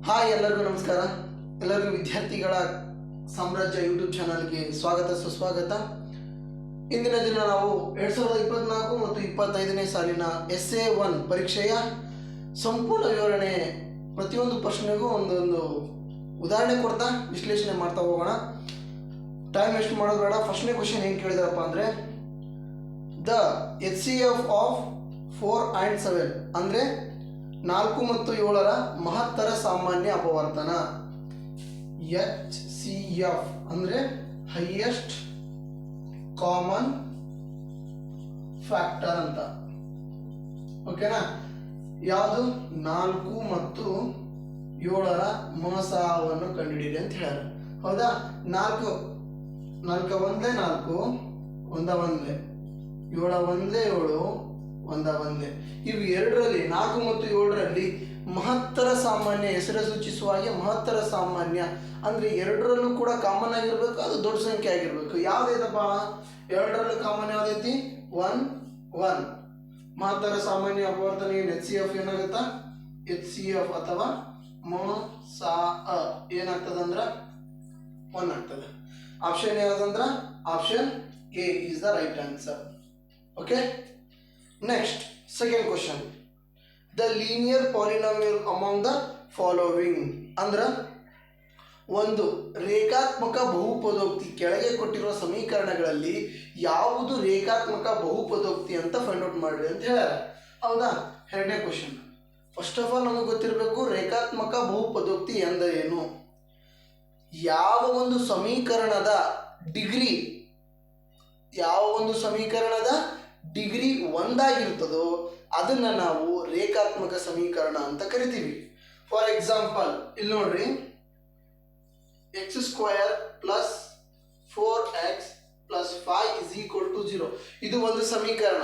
Hi, ಎಲ್ಲರಿಗೂ ನಮಸ್ಕಾರ. ಎಲ್ಲರಿಗೂ ವಿದ್ಯಾರ್ಥಿಗಳ ಸಾಮ್ರಾಜ್ಯ ಯೂಟ್ಯೂಬ್ ಚಾನಲ್ಗೆ ಸ್ವಾಗತ ಸುಸ್ವಾಗತ. ಇಂದಿನ ದಿನ ನಾವು 2024 ಮತ್ತು 25ನೇ ಸಾಲಿನ SA1 ಪರೀಕ್ಷೆಯ ಸಂಪೂರ್ಣ ವಿವರಣೆ, ಪ್ರತಿಯೊಂದು ಪ್ರಶ್ನೆಗೂ ಒಂದೊಂದು ಉದಾಹರಣೆ ಕೊಡ್ತಾ ವಿಶ್ಲೇಷಣೆ ಮಾಡ್ತಾ ಹೋಗೋಣ. ಟೈಮ್ ವೇಸ್ಟ್ ಮಾಡೋದು ಬೇಡ. ಫಸ್ಟ್ನೇ ಕ್ವಶನ್ ಏನು ಕೇಳಿದಾರಪ್ಪ ಅಂದರೆ, ದ HCF ಆಫ್ 4 and 7 ಅಂದರೆ 4 ಮತ್ತು 7ರ ಮಹತ್ತರ ಸಾಮಾನ್ಯ ಅಪವರ್ತನ. HCF ಅಂದರೆ ಹೈಯೆಸ್ಟ್ ಕಾಮನ್ ಫ್ಯಾಕ್ಟರ್ ಅಂತ. ಓಕೆನಾ? ಯಾವುದು? 4 ಮತ್ತು 7ರ ಮಸಾವನ್ನು ಕಂಡುಹಿಡಿಯಿರಿ ಅಂತ ಹೇಳ್ಯಾರ. ಹೌದಾ? 4 ಒಂದೇ 4, ಒಂದ ಒಂದೇ 7 ಒಂದೇ 7, ಒಂದ ಒಂದೇ. ಇವು ಎರಡರಲ್ಲಿ 4 ಮತ್ತು 7ರಲ್ಲಿ ಮಹತ್ತರ ಸಾಮಾನ್ಯ, ಹೆಸರು ಸೂಚಿಸುವ ಹಾಗೆ ಮಹತ್ತರ ಸಾಮಾನ್ಯ ಅಂದ್ರೆ ಎರಡರಲ್ಲೂ ಕೂಡ ಕಾಮನ್ ಆಗಿರ್ಬೇಕು, ಅದು ದೊಡ್ಡ ಸಂಖ್ಯೆ ಆಗಿರ್ಬೇಕು. ಯಾವ್ದೈತಪ್ಪ? ಎರಡರಲ್ಲೂ ಕಾಮನ್ ಯಾವ್ದೈತಿ? 1 1. ಮಹತ್ತರ ಸಾಮಾನ್ಯ ಅಪವರ್ತನ HCF ಏನಾಗುತ್ತಾ? HCF ಅಥವಾ ಮಸಾ ಏನಾಗ್ತದಂದ್ರ 1 ಆಗ್ತದೆ. ಆಪ್ಷನ್ ಯಾವ್ದಂದ್ರ option A is the right answer. Okay? Next, second question. The linear polynomial among the following ಅಂದ್ರೆ ಒಂದು ರೇಖಾತ್ಮಕ ಬಹುಪದೋಕ್ತಿ, ಕೆಳಗೆ ಕೊಟ್ಟಿರುವ ಸಮೀಕರಣಗಳಲ್ಲಿ ಯಾವುದು ರೇಖಾತ್ಮಕ ಬಹುಪದೋಕ್ತಿ ಅಂತ ಫೈಂಡ್ ಔಟ್ ಮಾಡ್ರಿ ಅಂತ ಹೇಳ್ಯಾರ. ಹೌದಾ? ಎರಡನೇ ಕ್ವಶನ್. ಫಸ್ಟ್ ಆಫ್ ಆಲ್ ನಮಗೆ ಗೊತ್ತಿರಬೇಕು ರೇಖಾತ್ಮಕ ಬಹುಪದೋಕ್ತಿ ಎಂದರೇನು. ಯಾವ ಒಂದು ಸಮೀಕರಣದ ಡಿಗ್ರಿ ಒಂದಾಗಿರ್ತದೋ ಅದನ್ನ ನಾವು ರೇಖಾತ್ಮಕ ಸಮೀಕರಣ ಅಂತ ಕರಿತೀವಿ. ಫಾರ್ ಎಕ್ಸಾಂಪಲ್ ಇಲ್ಲಿ ನೋಡ್ರಿ, x² + 4x + 5 = 0 ಇದು ಒಂದು ಸಮೀಕರಣ.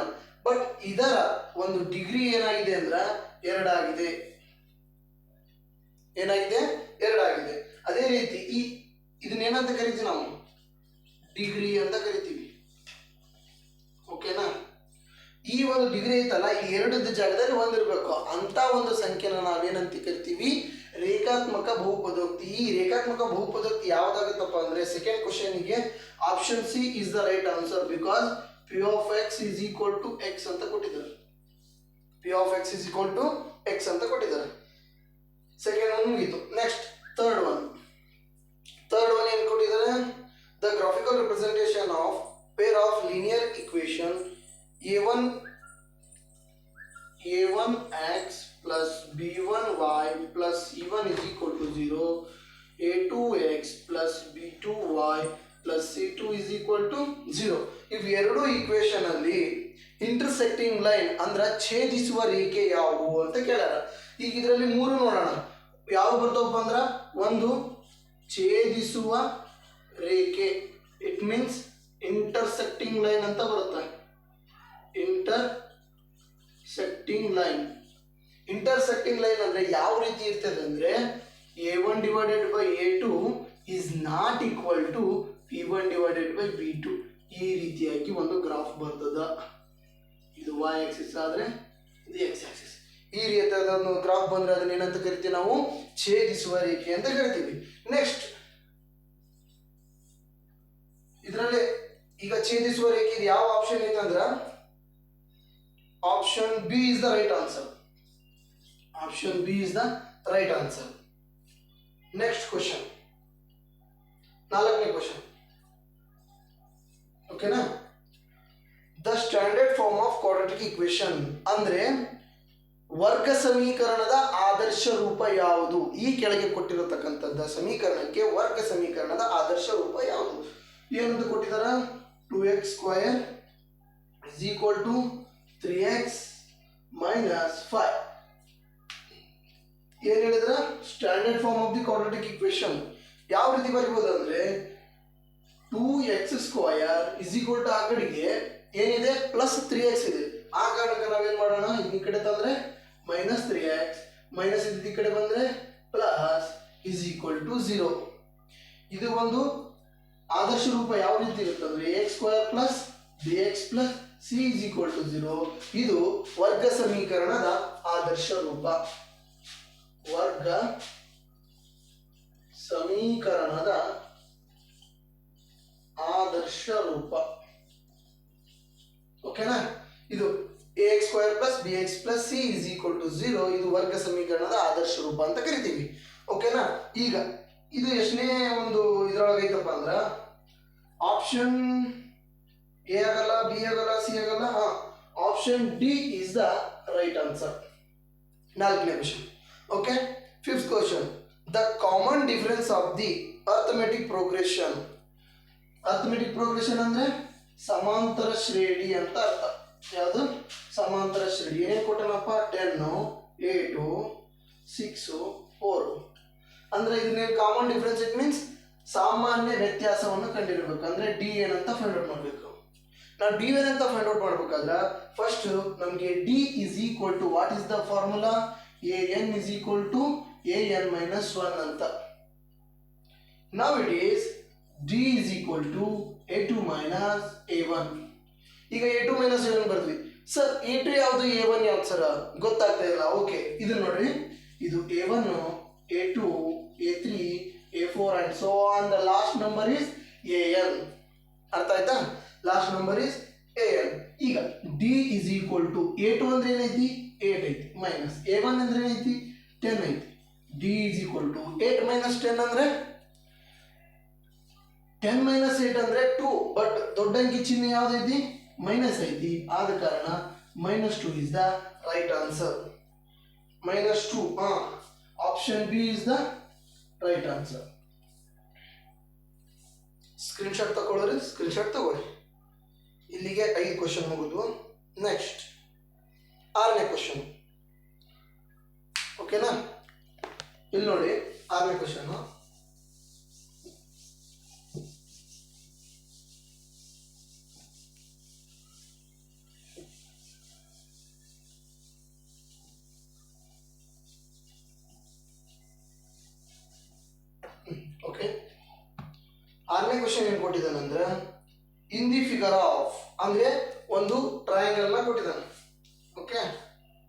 ಬಟ್ ಇದರ ಒಂದು ಡಿಗ್ರಿ ಏನಾಗಿದೆ ಅಂದ್ರೆ 2 ಆಗಿದೆ. ಅದೇ ರೀತಿ ಇದನ್ನೇನಂತ ಕರಿತೀವಿ ನಾವು? ಡಿಗ್ರಿ ಅಂತ ಕರಿತೀವಿ. ಓಕೆನಾ? ಈ ಒಂದು ಡಿಗ್ರಿ ಐತಲ್ಲ, ಈ ಎರಡದ ಜಾಗದಲ್ಲಿ ಒಂದಿರಬೇಕು ಅಂತ ಒಂದು ಸಂಖ್ಯೆನ ನಾವೇನಂತ ಕರಿತೀವಿ? ರೇಖಾತ್ಮಕ ಬಹುಪದೋಕ್ತಿ. ಈ ರೇಖಾತ್ಮಕ ಬಹುಪದೋಕ್ತಿ ಯಾವ್ದಾಗುತ್ತಪ್ಪ ಅಂದ್ರೆ ಸೆಕೆಂಡ್ ಕ್ವಶನ್ಗೆ option C is the right answer. Because P of x is equal to x ಅಂತ ಕೊಟ್ಟಿದ್ದಾರೆ. P of x is equal to x ಅಂತ ಕೊಟ್ಟಿದ್ದಾರೆ. ಸೆಕೆಂಡ್ ಒನ್ ಮುಗೀತು. ನೆಕ್ಸ್ಟ್ ಥರ್ಡ್ ಒನ್ ಏನು ಕೊಟ್ಟಿದ್ದಾರೆ? The graphical representation of pair of linear equation a1x plus b1y plus c1 is equal to 0, a2x plus b2y plus c2 is equal to 0. ಇವು ಎರಡು equation ಅಲ್ಲಿ intersecting line ಅಂದ್ರೆ ಛೇದಿಸುವ ರೇಖೆ ಯಾವುವು ಅಂತ ಕೇಳ್ಯಾರ. ಈಗ ಇದರಲ್ಲಿ ಮೂರು ನೋಡೋಣ. ಯಾವ ಬರ್ತಾವಪ್ಪ ಅಂದ್ರೆ, ಒಂದು ಛೇದಿಸುವ ರೇಖೆ, ಇಟ್ ಮೀನ್ಸ್ ಇಂಟರ್ಸೆಕ್ಟಿಂಗ್ ಲೈನ್ ಅಂತ ಬರುತ್ತೆ. ಇಂಟರ್ಸೆಕ್ಟಿಂಗ್ ಲೈನ್ ಅಂದ್ರೆ ಯಾವ ರೀತಿ ಇರ್ತದೆ ಅಂದ್ರೆ a1 / a2 is not equal to p1 / b2. ಈ ರೀತಿಯಾಗಿ ಒಂದು ಗ್ರಾಫ್ ಬರ್ತದ. ಇದು y ಆಕ್ಸಿಸ್ ಆದ್ರೆ ಇದು x ಆಕ್ಸಿಸ್. ಈ ರೀತಿಯಾದ ಒಂದು ಗ್ರಾಫ್ ಬಂದ್ರೆ ಅದನ್ನ ಏನಂತ ಕರಿತೀವಿ ನಾವು? ಛೇದಿಸುವ ರೇಖೆ ಅಂತ ಕರಿತೀವಿ. ನೆಕ್ಸ್ಟ್ ಇದರಲ್ಲಿ ಈಗ ಛೇದಿಸುವ ರೇಖೆ ಯಾವ ಆಪ್ಷನ್ ಐತೆ ಅಂದ್ರೆ option B is the right answer. Option B is the right answer. Next question. ನಾಲ್ಕನೇ ಕ್ವಶನ್. ಓಕೆನಾ? The standard form of quadratic equation ಅಂದ್ರೆ ವರ್ಗ ಸಮೀಕರಣದ ಆದರ್ಶ ರೂಪ ಯಾವುದು? ಈ ಕೆಳಗೆ ಕೊಟ್ಟಿರತಕ್ಕಂಥದ್ದು ಸಮೀಕರಣಕ್ಕೆ ವರ್ಗ ಸಮೀಕರಣದ ಆದರ್ಶ ರೂಪ ಯಾವುದು? ಏನಂತ ಕೊಟ್ಟಿದಾರ? 2x² is equal to 3x minus 5. ಏನು ಹೇಳಿದ್ರ? Standard form of the quadratic equation ಯಾವ ರೀತಿ ಬರೀಬಹುದು ಅಂದ್ರೆ 2x² is equal to ಆ ಕಡೆಗೆ ಏನಿದೆ ಪ್ಲಸ್ 3x ಇದೆ. ಆ ಕಾರಣಕ್ಕೆ ನಾವೇನ್ ಮಾಡೋಣ, ಈ ಕಡೆ ತಂದ್ರೆ ಮೈನಸ್ 3x, ಮೈನಸ್ ಈ ಕಡೆ ಬಂದ್ರೆ ಪ್ಲಸ್ is equal to 0. ಇದು ಒಂದು ಆದರ್ಶ ರೂಪ ಯಾವ ರೀತಿ ಇರುತ್ತೆ ಅಂದ್ರೆ a² + bx + c is equal to 0. ಇದು ವರ್ಗ ಸಮೀಕರಣದ ಆದರ್ಶ ರೂಪ. ವರ್ಗ ಸಮೀಕರಣದ ಆದರ್ಶ ರೂಪ. ಓಕೆನಾ? ಇದು ax square plus bx plus c is equal to 0 ಇದು ವರ್ಗ ಸಮೀಕರಣದ ಆದರ್ಶ ರೂಪ ಅಂತ ಕರಿತೀವಿ. ಓಕೆನಾ? ಈಗ ಇದು ಎಷ್ಟನೇ ಒಂದು ಇದ್ರೊಳಗೆ ಐತಪ್ಪ ಅಂದ್ರ ಆಪ್ಷನ್ ಎ ಆಗಲ್ಲ, ಬಿ ಆಗಲ್ಲ, ಸಿ ಆಗಲ್ಲ. Option D is the right answer. 4ನೇ question. Okay, 5th question. The common difference of the arithmetic progression. Arithmetic progression ಅಂದ್ರೆ ಸಮಾಂತರ ಶ್ರೇಣಿ ಅಂತ ಅರ್ಥ. ಯಾವುದು? ಸಮಾಂತರ ಶ್ರೇಣಿ. ಏನೇನು ಕೊಟ್ಟನಪ್ಪ? 10, 8, 6, 4. ಅಂದ್ರೆ ಇದನ್ನೇನು ಕಾಮನ್ ಡಿಫರೆನ್ಸ್? ಇಟ್ ಮೀನ್ಸ್ ಸಾಮಾನ್ಯ ವ್ಯತ್ಯಾಸವನ್ನು ಕಂಡಿರಬೇಕು. ಅಂದ್ರೆ ಡಿ ಏನಂತ ಫೈಂಡ್ ಔಟ್ ಮಾಡಬೇಕು. ನಾವು ಡಿ ಏನಂತ ಫೈಂಡ್ ಔಟ್ ಮಾಡ್ಬೇಕಾದ್ರೆ ಫಸ್ಟ್ ನಮಗೆ D is equal to what is the formula? A N is equal to A N minus 1 ಅಂತ. Now it is D is equal to A two minus A one. ಈಗ A two minus A one ಬರ್ತೀವಿ. Sir A two ಯಾವುದು, A one ಯಾವ್ದು sir ಗೊತ್ತಾಗ್ತಾ ಇಲ್ಲ. Okay, ಇದು ನೋಡ್ರಿ, ಇದು A one, A two, A3, ಎ4 and so on. The last number is N. ಅರ್ಥ ಆಯ್ತಾ? Last number is N. ಈಗ D is equal to A two ಅಂದ್ರೆ ಏನೈತಿ? 8 ಐತಿ. ಮೈನಸ್ ಎ1 ಅಂದ್ರೆ ಏನೈತಿ? 10 ಐತಿ. D is equal to 8 minus 10 ಅಂದ್ರೆ 10 ಮೈನಸ್ 8 ಅಂದ್ರೆ 2. ಬಟ್ ದೊಡ್ಡ ಅಂಕಿ ಚಿಹ್ನೆ ಯಾವ್ದೈತಿ? ಮೈನಸ್ ಐತಿ. ಆದ ಕಾರಣ -2 is the right answer. -2. Option B is the right answer. Screenshot ತಗೊಳ್ಳಿ, ಸ್ಕ್ರೀನ್ಶಾಟ್ ತಗೊಳ್ಳಿ. ಇಲ್ಲಿಗೆ 5 ಕ್ವಶನ್ ಮುಗಿದ್ವು. ನೆಕ್ಸ್ಟ್ 6ನೇ ಕ್ವಶನ್. ಓಕೆನಾ? ಇಲ್ಲಿ ನೋಡಿ 6ನೇ ಕ್ವಶನ್. ಓಕೆ, 6ನೇ ಕ್ವಶನ್ ಏನು ಕೊಟ್ಟಿದ್ದಾನಂದ್ರೆ ಇನ್ ದಿ ಫಿಗರ್ ಆಫ್ ಅಂದ್ರೆ ಒಂದು ಟ್ರಯಾಂಗಲ್ ನ ಕೊಟ್ಟಿದ್ದಾನೆ. ಓಕೆ,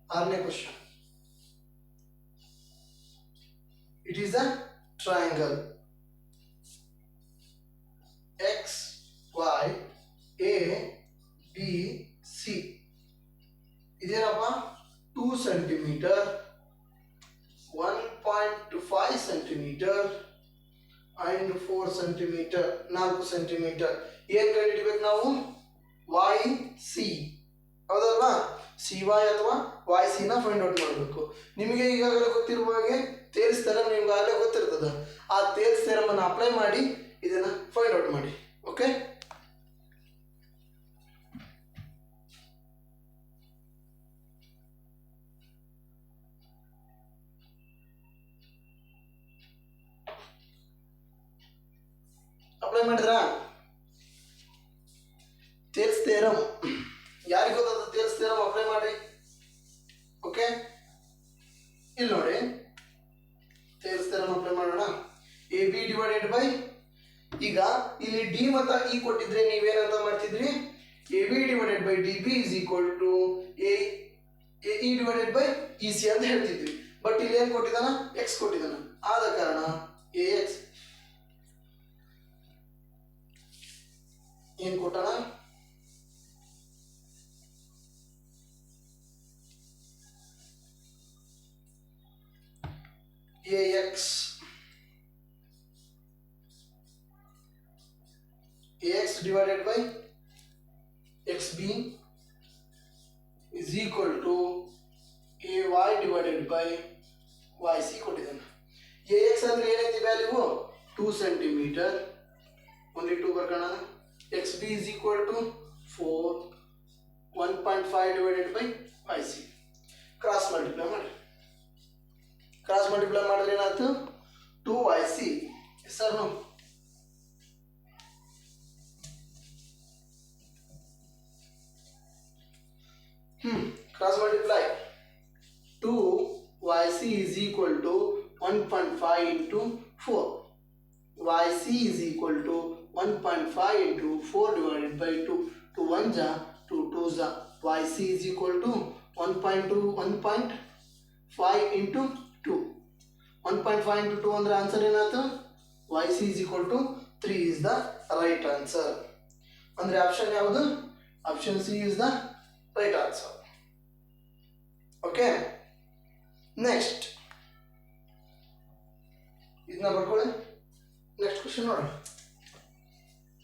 6ನೇ question. It is a triangle X Y A B C. ಇದೇನಪ್ಪ? 2 centimetre, 1.5 centimetre and 4 centimetre, 4 centimetre. ಏನ್ ಕಂಡುಹಿಡಿಬೇಕು ನಾವು? Y C. ಹೌದಲ್ವಾ? ಸಿ ವೈ ಅಥವಾ ವೈ ಸಿ ನ ಫೈಂಡ್ ಔಟ್ ಮಾಡಬೇಕು. ನಿಮಗೆ ಈಗಾಗಲೇ ಗೊತ್ತಿರುವ ಹಾಗೆ ತೇಲ್ಸ್ ಥೆರಮ್ ನಿಮ್ಗೆ ಆಗಲೇ ಗೊತ್ತಿರ್ತದೆ. ಆ ತೇಲ್ಸ್ ಥೆರಮ್ ಅನ್ನು ಅಪ್ಲೈ ಮಾಡಿ ಇದನ್ನ ಫೈಂಡ್ ಔಟ್ ಮಾಡಿ. ಓಕೆ, ಅಪ್ಲೈ ಮಾಡಿದ್ರಾ? ತೇಲ್ಸ್ ಥೆರಮ್ ಯಾರಿಗೆ ಗೊತ್ತಾದ? ತೇಲ್ಸ್ ಥೆರಮ್ ಅಪ್ಲೈ ಮಾಡಿ. ಓಕೆ, ಇಲ್ಲಿ ನೋಡಿ ತೇಲ್ಸ್ ಥೆರಮ್ ಅಪ್ಲೈ ಮಾಡೋಣ. ಎ ಬಿ ಡಿವೈಡೆಡ್ ಬೈ, ಈಗ ಇಲ್ಲಿ ಡಿ ಮತ್ತು ಇ ಕೊಟ್ಟಿದ್ರೆ ನೀವೇನಂತ ಮಾಡ್ತಿದ್ರಿ? A B divided by D B is equal to A E divided by E C ಅಂತ ಹೇಳ್ತಿದ್ವಿ. ಬಟ್ ಇಲ್ಲಿ ಏನು ಕೊಟ್ಟಿದ್ದಾನ? ಎಕ್ಸ್ ಕೊಟ್ಟಿದ್ದಾನ. ಆದ ಕಾರಣ ಎ ಎಕ್ಸ್ ಏನು ಕೊಟ್ಟಣ? ax divided by xb is equal to ay divided by yc ಕೊಟ್ಟಿದ್ದಾನೆ. ax ಅಂದ್ರೆ ಏನೈತಿ ವ್ಯಾಲ್ಯೂ? 2 ಸೆಂಟಿಮೀಟರ್, only 2 ಬರ್ಕೋಣ. xb is equal to 4, 1.5 divided by yc. Cross multiply ಮಾಡಿ. ಕ್ರಾಸ್ ಮಲ್ಟಿಪ್ಲೈ ಮಾಡಿದ್ರೆ ಏನಾಯ್ತು? 2yc. Sir no cross multiply. 2yc is equal to 1.5 into 4. yc is equal to 1.5 into 4 divided by 2. 2 1 ja, 2 2 ja. yc is equal to 1.5 into 2. 1.5 into 2 ಅಂದ್ರೆ answer ಏನಾಯ್ತು? YC is equal to 3 is the right answer. ಅಂದರೆ option ಯಾವುದು? Option C is the right answer. Okay, next ಇದನ್ನ ಬರ್ಕೊಳ್ಳಿ. Next question ನೋಡೋಣ.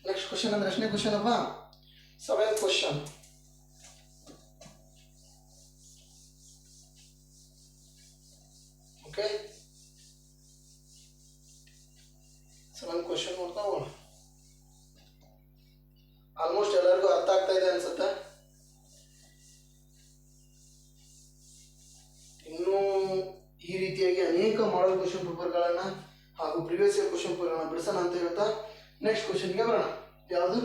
Next question ಅಂದ್ರೆ ಎಷ್ಟನೇ question ಅಪ್ಪ? 7th question. Okay, 7th question ನೋಡ್ತಾ ಹೋಗೋಣ. ಆಲ್ಮೋಸ್ಟ್ ಎಲ್ಲರಿಗೂ ಅರ್ಥ ಆಗ್ತಾ ಇದೆ ಅನ್ಸುತ್ತೆ. ಇನ್ನೂ ಈ ರೀತಿಯಾಗಿ ಅನೇಕ ಮಾಡಲ್ ಕ್ವಶನ್ ಪೇಪರ್ಗಳನ್ನ ಹಾಗೂ ಪ್ರಿವಿಯಸ್ ಇಯರ್ ಕ್ವಶನ್ ಪೇಪರ್ಗಳನ್ನ ಬಿಡಿಸೋಣ ಅಂತ ಹೇಳ್ತಾ ನೆಕ್ಸ್ಟ್ ಕ್ವಶನ್ಗೆ ಬರೋಣ. ಯಾವುದು?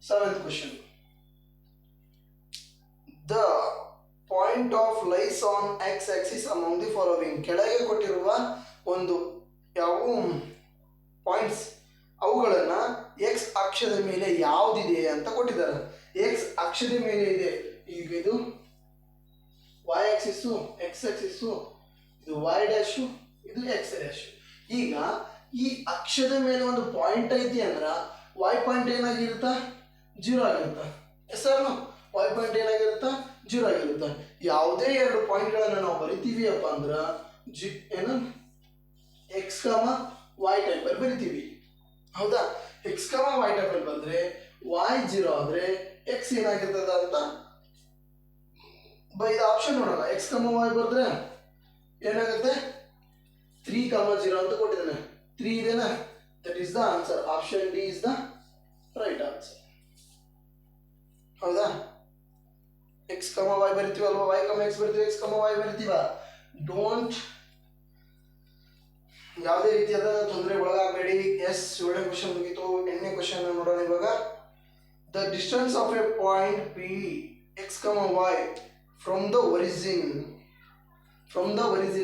7th question. The point of lies on X Axis among the following. ಕೆಳಗೆ ಕೊಟ್ಟಿರುವ ಒಂದು ಯಾವ ಪಾಯಿಂಟ್ಸ್ ಅವುಗಳನ್ನ ಎಕ್ಸ್ ಅಕ್ಷದ ಮೇಲೆ ಯಾವುದಿದೆ ಅಂತ ಕೊಟ್ಟಿದ್ದಾರೆ. ಎಕ್ಸ್ ಅಕ್ಷದ ಮೇಲೆ ಇದೆ. ಈಗ ಇದು y ಆಕ್ಸಿಸ್, ಎಕ್ಸ್ ಆಕ್ಸಿಸ್, ಇದು y ಡ್ಯಾಶು, ಇದು ಎಕ್ಸ್ ಡ್ಯಾಶು. ಈಗ ಈ ಅಕ್ಷದ ಮೇಲೆ ಒಂದು ಪಾಯಿಂಟ್ ಐತಿ ಅಂದ್ರ y ಪಾಯಿಂಟ್ ಏನಾಗಿರುತ್ತಾ? 0 ಆಗಿರುತ್ತಾ? ಎಸ್ ಸರ್, y ಪಾಯಿಂಟ್ ಏನಾಗಿರುತ್ತಾ? 0 ಆಗಿರುತ್ತಾ? ಯಾವುದೇ ಎರಡು ಪಾಯಿಂಟ್ಗಳನ್ನ ನಾವು ಬರಿತೀವಿ ಅಪ್ಪ ಅಂದ್ರ ಏನು ಎಕ್ಸ್ ಕಾಮ y ಟೈಪಲ್ಲಿ ಬರಿತೀವಿ. ಹೌದಾ? ಎಕ್ಸ್ ಕಾಮ y ಟೈಪಲ್ಲಿ ಬಂದ್ರೆ y 0 ಆದ್ರೆ ಎಕ್ಸ್ ಏನಾಗಿರ್ತದ ಅಂತ ಇದು ಆಪ್ಷನ್ ನೋಡೋಣ. ಎಕ್ಸ್ ಕಾಮ y ಬರೆದ್ರೆ ಏನಾಗುತ್ತೆ? 3, 0 ಅಂತ ಕೊಟ್ಟಿದ್ದಾನೆ. 3 ಇದೆನಾ? That is the answer. Option D is the right answer. ಹೌದಾ? ಎಕ್ಸ್ ಕಾಮ y ಬರಿತೀವಲ್ವಾ? y ಕಾಮ ಎಕ್ಸ್ ಬರಿತೀವಿ, ಎಕ್ಸ್ ಕಾಮ y ಬರಿತೀವ. ಡೋಂಟ್ ಯಾವುದೇ ರೀತಿಯಾದ ತೊಂದರೆ ಒಳಗಾಗಬೇಡಿ. ಎಸ್, 7ನೇ ಕ್ವಶನ್ ಮುಗಿತು. 8ನೇ ಕ್ವಶನ್ ನೋಡೋಣ ಇವಾಗ. The distance of A point P X ಕಾಮ y ಫ್ರಮ್ ದ ಒರಿಜಿನ್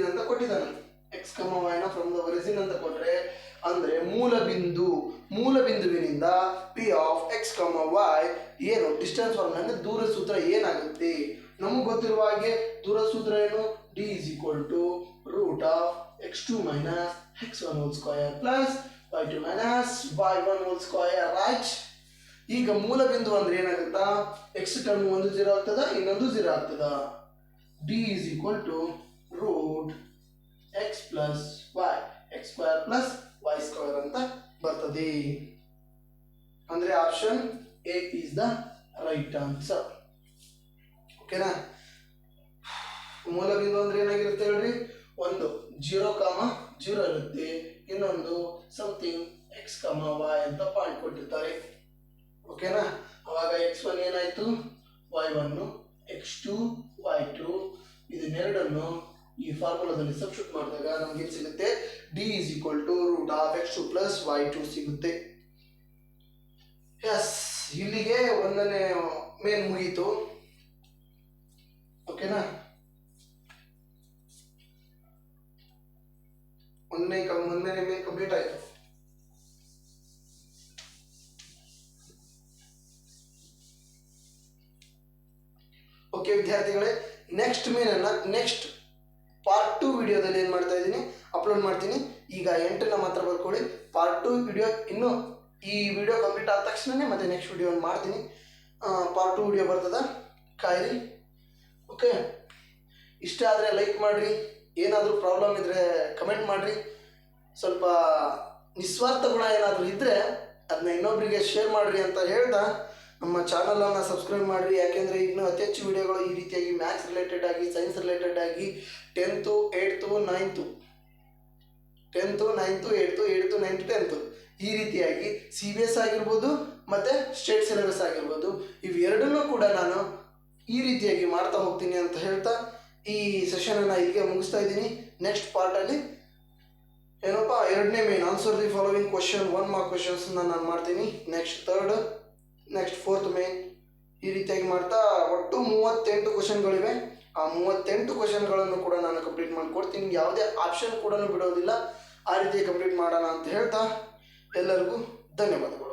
ಅಂತ ಕೊಟ್ಟಿದ್ದಾನೆ. ಎಕ್ಸ್ ಕಾಮ y ನ ಫ್ರಮ್ ದ ಒರಿಜಿನ್ ಅಂತ ಕೊಟ್ರೆ ಅಂದ್ರೆ ಮೂಲ ಬಿಂದುವಿನಿಂದ ಪಿ ಆಫ್ ಎಕ್ಸ್ ಕಾಮ y ಏನು ಡಿಸ್ಟೆನ್ಸ್ ಫಾರ್ಮುಲಾ ಅಂದ್ರೆ ದೂರ ಸೂತ್ರ ಏನಾಗುತ್ತೆ? ನಮಗೆ ಗೊತ್ತಿರುವ ಹಾಗೆ ದೂರ ಸೂತ್ರ ಏನು? d is equal to root of x2 minus x1 whole square plus y2 minus y1 whole square, right? ಈಗ ಮೂಲ ಬಿಂದು ಅಂದ್ರೆ ಏನಾಗುತ್ತಾ? x ಟರ್ಮ್ ಒಂದು 0 ಆಗ್ತದ, ಇನ್ನೊಂದು 0 ಆಗ್ತದ. d is equal to root x plus y, x square plus y square ಅಂತ ಬರ್ತದೆ. ಅಂದ್ರೆ option A is the right answer. ಓಕೆನಾ? ಮೂಲ ಬಿಂದು ಅಂದ್ರೆ ಏನಾಗಿರುತ್ತೆ ಹೇಳ್ರಿ? ಒಂದು 0, ಇರುತ್ತೆ, ಇನ್ನೊಂದು ಸಮಥಿಂಗ್ x, y ಅಂತ ಪಾಯಿಂಟ್ ಕೊಟ್ಟಿರ್ತಾರೆ. ಓಕೆನಾ? ಅವಾಗ x1 ಏನಾಯ್ತು? y1, x2 y2 ಇದನ್ನೆರಡನ್ನು ಈ ಫಾರ್ಮುಲಾದಲ್ಲಿ ಸಬ್ಸ್ಟಿಟ್ಯೂಟ್ ಮಾಡಿದಾಗ ನಮ್ಗೆ ಏನು ಸಿಗುತ್ತೆ? d is equal to root of x2 plus y2 ಸಿಗುತ್ತೆ. ಎಸ್, ಇಲ್ಲಿಗೆ 1ನೇ ಮೇನ್ ಮುಗೀತು. ಓಕೆನಾ? 1ನೇ ಮೇನ್ ಕಂಪ್ಲೀಟ್ ಆಯ್ತು. ಓಕೆ ವಿದ್ಯಾರ್ಥಿಗಳೇ, ನೆಕ್ಸ್ಟ್ ಪಾರ್ಟ್ 2 ವಿಡಿಯೋದಲ್ಲಿ ಏನು ಮಾಡ್ತಾ ಇದ್ದೀನಿ, ಅಪ್ಲೋಡ್ ಮಾಡ್ತೀನಿ. ಈಗ 8ನ ಮಾತ್ರ ಬರ್ಕೊಳ್ಳಿ. ಪಾರ್ಟ್ 2 ವಿಡಿಯೋ ಇನ್ನು ಈ ವಿಡಿಯೋ ಕಂಪ್ಲೀಟ್ ಆದ ತಕ್ಷಣನೇ ಮತ್ತೆ ನೆಕ್ಸ್ಟ್ ವಿಡಿಯೋ ಮಾಡ್ತೀನಿ. ಪಾರ್ಟ್ 2 ವಿಡಿಯೋ ಬರ್ತದ, ಕಾಯಿರಿ. ಓಕೆ, ಇಷ್ಟ ಆದರೆ ಲೈಕ್ ಮಾಡಿರಿ. ಏನಾದರೂ ಪ್ರಾಬ್ಲಮ್ ಇದ್ದರೆ ಕಮೆಂಟ್ ಮಾಡಿರಿ. ಸ್ವಲ್ಪ ನಿಸ್ವಾರ್ಥ ಗುಣ ಏನಾದರೂ ಇದ್ದರೆ ಅದನ್ನ ಇನ್ನೊಬ್ಬರಿಗೆ ಶೇರ್ ಮಾಡಿರಿ ಅಂತ ಹೇಳ್ತಾ ನಮ್ಮ ಚಾನಲನ್ನು ಸಬ್ಸ್ಕ್ರೈಬ್ ಮಾಡಿರಿ. ಯಾಕೆಂದರೆ ಇನ್ನೂ ಅತಿ ಹೆಚ್ಚು ವಿಡಿಯೋಗಳು ಈ ರೀತಿಯಾಗಿ ಮ್ಯಾಥ್ಸ್ ರಿಲೇಟೆಡ್ ಆಗಿ, ಸೈನ್ಸ್ ರಿಲೇಟೆಡ್ ಆಗಿ 10th, 8th, 9th, 10th, 9th, 8th, 8th, 9th, 10th ಈ ರೀತಿಯಾಗಿ CBS ಆಗಿರ್ಬೋದು ಮತ್ತು ಸ್ಟೇಟ್ ಸಿಲೆಬಸ್ ಆಗಿರ್ಬೋದು, ಇವೆರಡನ್ನೂ ಕೂಡ ನಾನು ಈ ರೀತಿಯಾಗಿ ಮಾಡ್ತಾ ಹೋಗ್ತೀನಿ ಅಂತ ಹೇಳ್ತಾ ಈ ಸೆಷನನ್ನು ಇಲ್ಲಿಗೆ ಮುಗಿಸ್ತಾ ಇದ್ದೀನಿ. ನೆಕ್ಸ್ಟ್ ಪಾರ್ಟಲ್ಲಿ ಏನಪ್ಪ 2ನೇ main answer the following question 1 mark ಕ್ವಶನ್ಸ್ನ ನಾನು ಮಾಡ್ತೀನಿ. Next 3rd, next 4th main ಈ ರೀತಿಯಾಗಿ ಮಾಡ್ತಾ ಒಟ್ಟು 38 ಕ್ವಶನ್ಗಳಿವೆ. ಆ 38 ಕ್ವಶನ್ಗಳನ್ನು ಕೂಡ ನಾನು ಕಂಪ್ಲೀಟ್ ಮಾಡಿಕೊಡ್ತೀನಿ. ಯಾವುದೇ ಆಪ್ಷನ್ ಕೂಡ ಬಿಡೋದಿಲ್ಲ. ಆ ರೀತಿ ಕಂಪ್ಲೀಟ್ ಮಾಡೋಣ ಅಂತ ಹೇಳ್ತಾ ಎಲ್ಲರಿಗೂ ಧನ್ಯವಾದಗಳು.